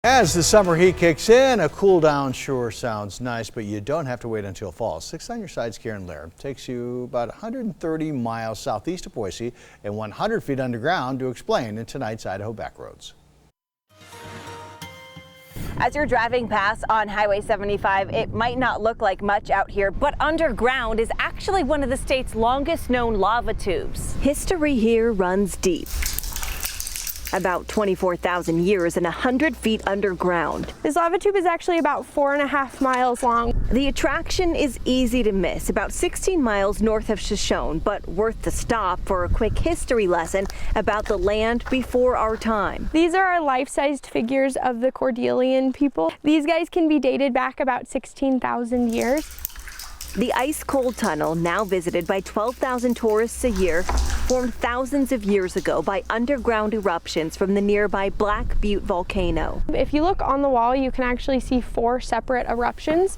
As the summer heat kicks in, a cool down sure sounds nice, but you don't have to wait until fall. 6 on your side's Lehr takes you about 130 miles southeast of Boise and 100 feet underground to explain in tonight's Idaho Backroads. As you're driving past on Highway 75, it might not look like much out here, but underground is actually one of the state's longest known lava tubes. History here runs deep. About 24,000 years and 100 feet underground. This lava tube is actually about 4.5 miles long. The attraction is easy to miss, about 16 miles north of Shoshone, but worth the stop for a quick history lesson about the land before our time. These are our life-sized figures of the Cordillean people. These guys can be dated back about 16,000 years. The ice-cold tunnel, now visited by 12,000 tourists a year, formed thousands of years ago by underground eruptions from the nearby Black Butte volcano. If you look on the wall, you can actually see 4 separate eruptions.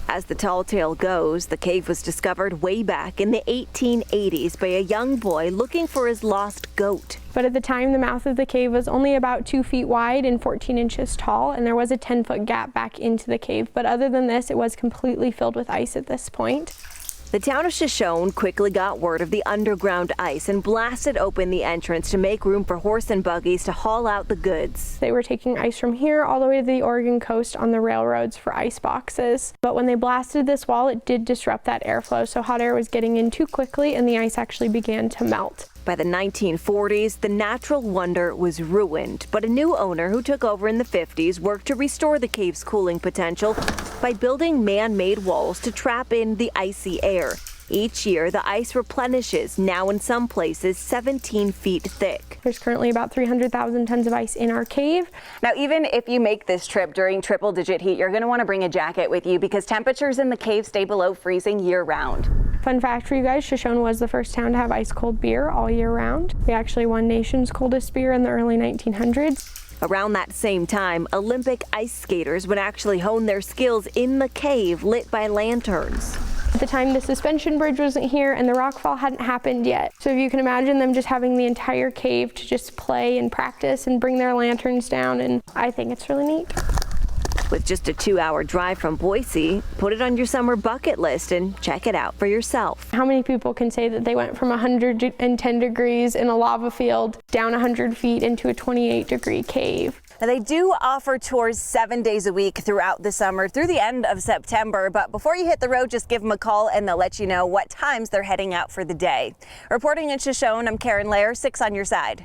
As the tall tale goes, the cave was discovered way back in the 1880s by a young boy looking for his lost goat. But at the time, the mouth of the cave was only about 2 feet wide and 14 inches tall, and there was a 10-foot gap back into the cave. But other than this, it was completely filled with ice at this point. The town of Shoshone quickly got word of the underground ice and blasted open the entrance to make room for horse and buggies to haul out the goods. They were taking ice from here all the way to the Oregon coast on the railroads for ice boxes. But when they blasted this wall, it did disrupt that airflow, so hot air was getting in too quickly and the ice actually began to melt. By the 1940s, the natural wonder was ruined, but a new owner who took over in the 50s worked to restore the cave's cooling potential by building man-made walls to trap in the icy air. Each year, the ice replenishes, now in some places 17 feet thick. There's currently about 300,000 tons of ice in our cave. Now, even if you make this trip during triple-digit heat, you're going to want to bring a jacket with you because temperatures in the cave stay below freezing year-round. Fun fact for you guys, Shoshone was the first town to have ice-cold beer all year round. We actually won nation's coldest beer in the early 1900s. Around that same time, Olympic ice skaters would actually hone their skills in the cave lit by lanterns. At the time, the suspension bridge wasn't here and the rockfall hadn't happened yet. So if you can imagine them just having the entire cave to just play and practice and bring their lanterns down, and I think it's really neat. With just a 2-hour drive from Boise, put it on your summer bucket list and check it out for yourself. How many people can say that they went from 110 degrees in a lava field down 100 feet into a 28-degree cave? Now, they do offer tours 7 days a week throughout the summer through the end of September, but before you hit the road, just give them a call and they'll let you know what times they're heading out for the day. Reporting in Shoshone, I'm Lehr, 6 on your side.